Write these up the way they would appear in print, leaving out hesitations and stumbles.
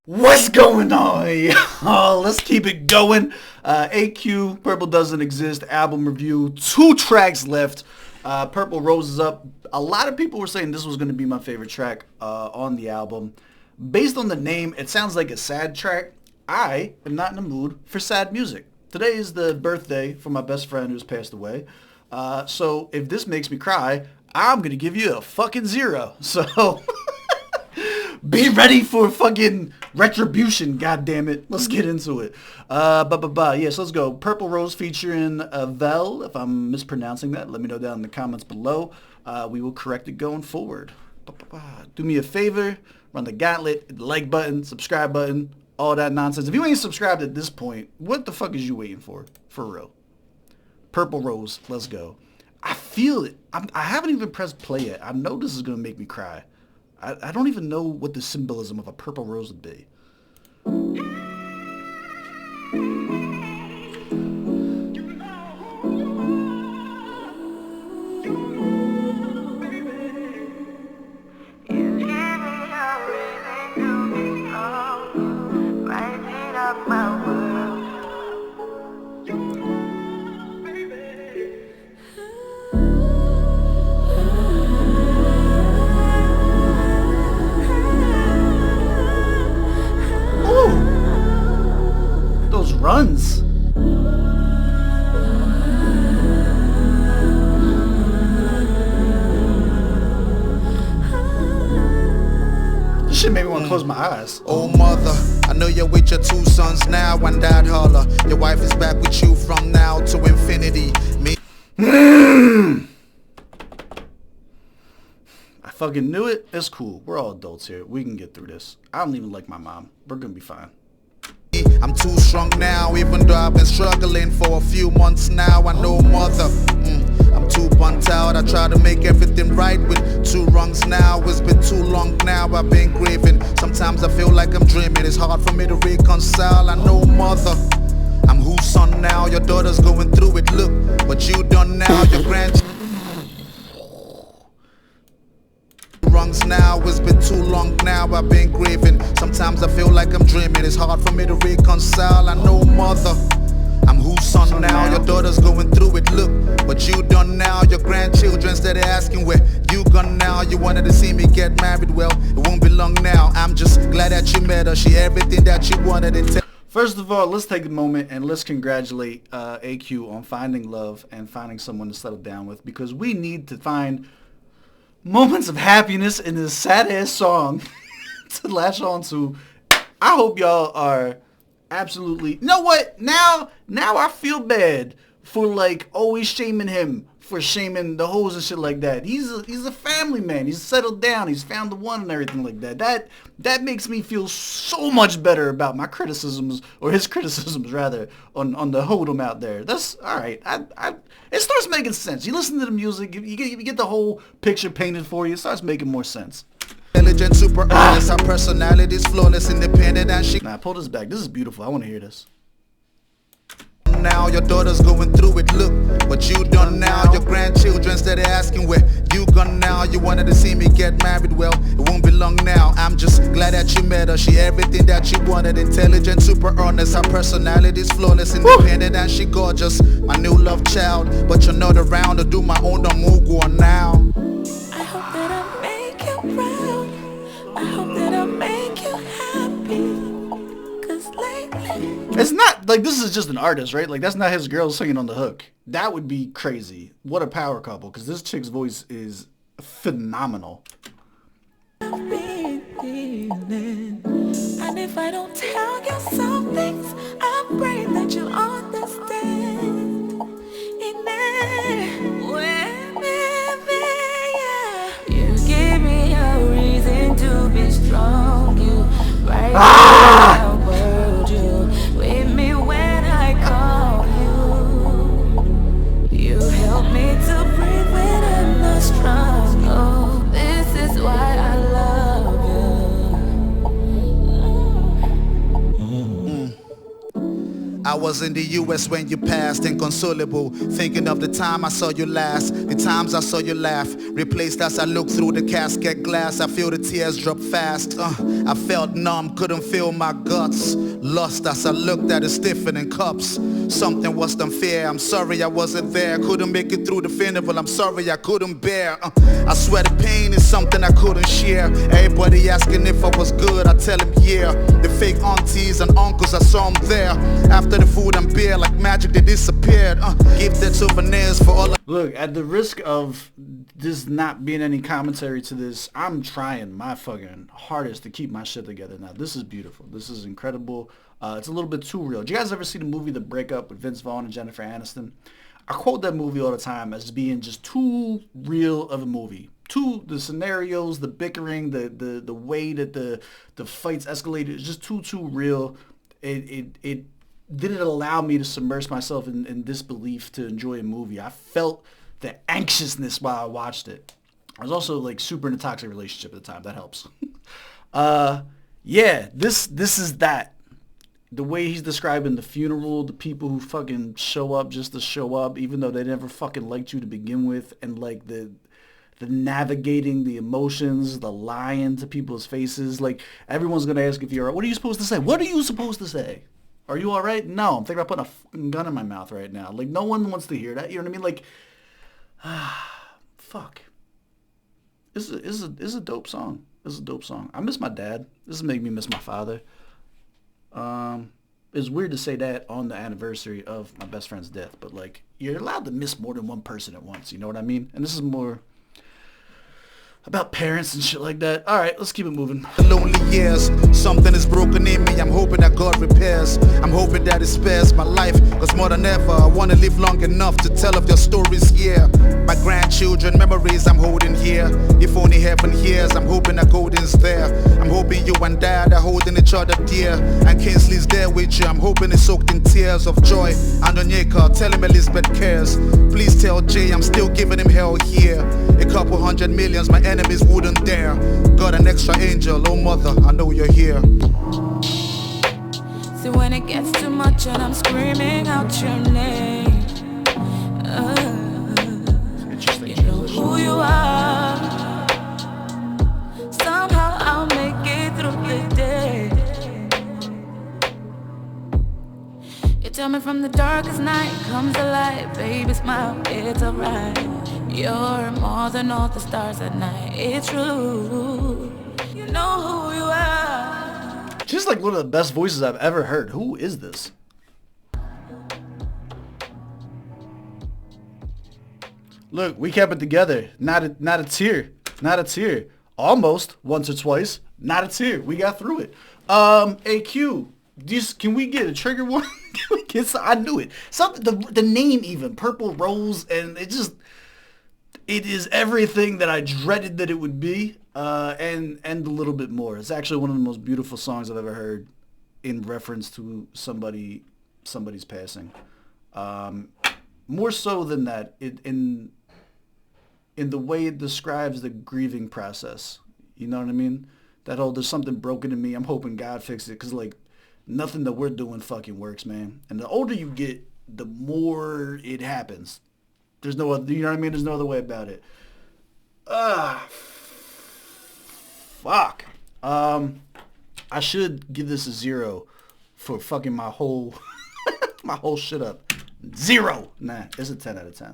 What's going on, y'all? Let's keep it going. AQ, Purple Doesn't Exist, album review. 2 tracks left. Purple Roses Up. A lot of people were saying this was going to be my favorite track on the album. Based on the name, it sounds like a sad track. I am not in the mood for sad music. Today is the birthday for my best friend who's passed away. So if this makes me cry, I'm going to give you a fucking 0. So... be ready for fucking retribution, goddammit. Let's get into it. Yes, let's go. Purple Rose featuring Evelle. If I'm mispronouncing that, let me know down in the comments below. We will correct it going forward. Do me a favor, run the gauntlet, hit the like button, subscribe button, all that nonsense. If you ain't subscribed at this point, what the fuck is you waiting for? For real. Purple Rose, let's go. I feel it. I haven't even pressed play yet. I know this is going to make me cry. I don't even know what the symbolism of a purple rose would be. Runs. This shit made me want to close my eyes. Oh mother, I know you're with your 2 sons now and dad holler. Your wife is back with you from now to infinity. Me. I fucking knew it. It's cool. We're all adults here. We can get through this. I don't even like my mom. We're gonna be fine. I'm too strong now, even though I've been struggling for a few months now. I know mother, I'm too burnt out. I try to make everything right with 2 wrongs now. It's been too long now, I've been grieving. Sometimes I feel like I'm dreaming. It's hard for me to reconcile. I know mother, I'm whose son now? Your daughter's going through it. Look what you done now. Your grandchildren wrongs now. It's been too long now, I've been grieving. Sometimes I feel like I'm dreaming. It's hard for me to reconcile. I know mother, I'm whose son now? Your daughter's going through it. Look what you done now. Your grandchildren steady asking where you gone now. You wanted to see me get married, well, it won't be long now. I'm just glad that you met her. She everything that you wanted to tell. First of all, let's take a moment and let's congratulate AQ on finding love and finding someone to settle down with, because we need to find moments of happiness in this sad-ass song to latch on to. I hope y'all are absolutely... You know what? Now I feel bad for, like, always shaming him for shaming the hoes and shit like that. He's a family man. He's settled down. He's found the one and everything like that. That makes me feel so much better about my criticisms, or his criticisms, rather, on the hoedom out there. That's all right. It starts making sense. You listen to the music, you get the whole picture painted for you. It starts making more sense. Intelligent, super honest, her personality's flawless, independent, and she... Nah, pull this back. This is beautiful. I want to hear this. Now your daughter's going through it. Look what you done now. Your grandchildren steady asking where you gone now. You wanted to see me get married, well, it won't be long now. I'm just glad that you met her. She everything that you wanted. Intelligent, super honest, her personality's flawless, independent, and she gorgeous. My new love child, but you're not around to do my own Mugu now. I hope that I make you proud. I hope that I make you happy. It's not like this is just an artist, right? Like, that's not his girl singing on the hook. That would be crazy. What a power couple, because this chick's voice is phenomenal. And if I don't tell you some things, I pray that you'll understand. You give me a reason to be strong. You right now. With me when I call you. You help me to breathe when I'm not strong. Oh, this is why I love you. I was in the US when you passed, inconsolable, thinking of the time I saw you last, the times I saw you laugh, replaced as I look through the casket glass. I feel the tears drop fast. I felt numb, couldn't feel my guts, lost as I looked at the stiffening cups. Something was unfair, I'm sorry I wasn't there, couldn't make it through the funeral, I'm sorry I couldn't bear. I swear the pain is something I couldn't share. Everybody asking if I was good, I tell them yeah. The fake aunties and uncles, I saw them there. After the food and beer, like magic, they disappeared. Give their souvenirs for all. Look, at the risk of this not being any commentary to this, I'm trying my fucking hardest to keep my shit together now. This is beautiful. This is incredible. It's a little bit too real. Did you guys ever see the movie The Breakup with Vince Vaughn and Jennifer Aniston? I quote that movie all the time as being just too real of a movie. The scenarios, the bickering, the way that the fights escalated is just too real. It didn't allow me to submerge myself in disbelief to enjoy a movie. I felt the anxiousness while I watched it. I was also like super in a toxic relationship at the time. That helps. Yeah, this is that. The way he's describing the funeral, the people who fucking show up just to show up, even though they never fucking liked you to begin with, and like the navigating the emotions, the lying to people's faces. Like, everyone's going to ask if you're all right. What are you supposed to say? What are you supposed to say? Are you all right? No, I'm thinking about putting a fucking gun in my mouth right now. Like, no one wants to hear that. You know what I mean? Like, fuck. This is a dope song. This is a dope song. I miss my dad. This is making me miss my father. It's weird to say that on the anniversary of my best friend's death, but like, you're allowed to miss more than one person at once. You know what I mean? And this is more about parents and shit like that. All right, let's keep it moving. Lonely years, something is broken in me. I'm hoping that God repairs. I'm hoping that it spares my life, cause more than ever I wanna live long enough to tell of your stories. Yeah, my grandchildren, memories I'm holding here. If only heaven hears, I'm hoping that Golden's there. I'm hoping you and Dad are holding each other dear, and Kingsley's there with you. I'm hoping it's soaked in tears of joy. And Onyeka, tell him Elizabeth cares. Please tell Jay I'm still giving him hell here. A couple 100 millions, my enemies wouldn't dare. Got an extra angel, oh mother, I know you're here. See, when it gets too much and I'm screaming out your name, you know who you are. Somehow I'll make it through the day. You tell me from the darkest night comes the light. Baby, smile, it's alright. You're more than all the stars at night. It's true. You know who you are. Just like one of the best voices I've ever heard. Who is this? Look, we kept it together. Not a tear. Not a tear. Almost once or twice. Not a tear. We got through it. AQ. Can we get a trigger warning? I knew it. Something. The name even. Purple Rose, and it is everything that I dreaded that it would be, and a little bit more. It's actually one of the most beautiful songs I've ever heard in reference to somebody's passing. More so than that, in the way it describes the grieving process. You know what I mean? That whole, there's something broken in me, I'm hoping God fixes it, because like, nothing that we're doing fucking works, man. And the older you get, the more it happens. There's no other, you know what I mean? There's no other way about it. Fuck. I should give this a 0 for fucking my whole my whole shit up. 0. Nah, it's a 10 out of 10.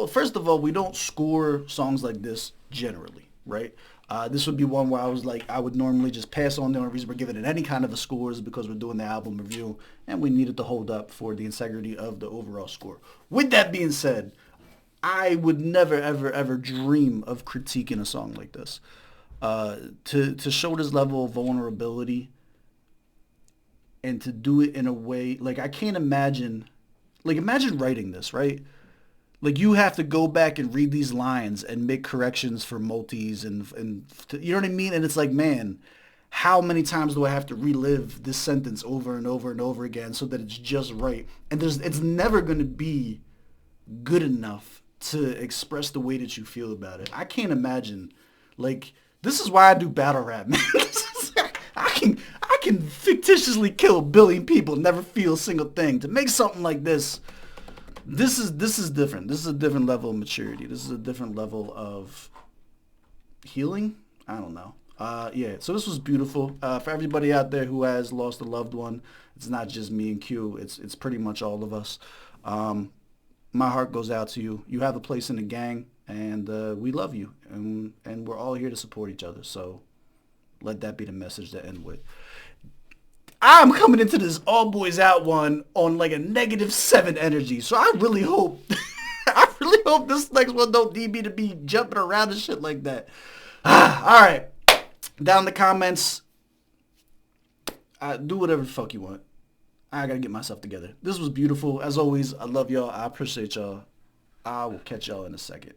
First of all, we don't score songs like this generally, right? This would be one where I would normally just pass on. The only reason we're giving it any kind of a score is because we're doing the album review, and we needed to hold up for the integrity of the overall score. With that being said, I would never, ever, ever dream of critiquing a song like this. To show this level of vulnerability and to do it in a way, like, I can't imagine, like, imagine writing this, right? Like, you have to go back and read these lines and make corrections for multis and you know what I mean? And it's like, man, how many times do I have to relive this sentence over and over and over again so that it's just right? And it's never going to be good enough to express the way that you feel about it. I can't imagine. Like, this is why I do battle rap, man. I can fictitiously kill a billion people, never feel a single thing. To make something like this, this is different. This is a different level of maturity. This is a different level of healing. I don't know. Yeah, so this was beautiful. For everybody out there who has lost a loved one, it's not just me and Q. It's pretty much all of us. My heart goes out to you. You have a place in the gang, and we love you, and we're all here to support each other. So let that be the message to end with. I'm coming into this All Boys Out one on like a -7 energy, so I really hope, I really hope this next one don't need me to be jumping around and shit like that. All right, down in the comments, do whatever the fuck you want. I gotta get myself together. This was beautiful. As always, I love y'all. I appreciate y'all. I will catch y'all in a second.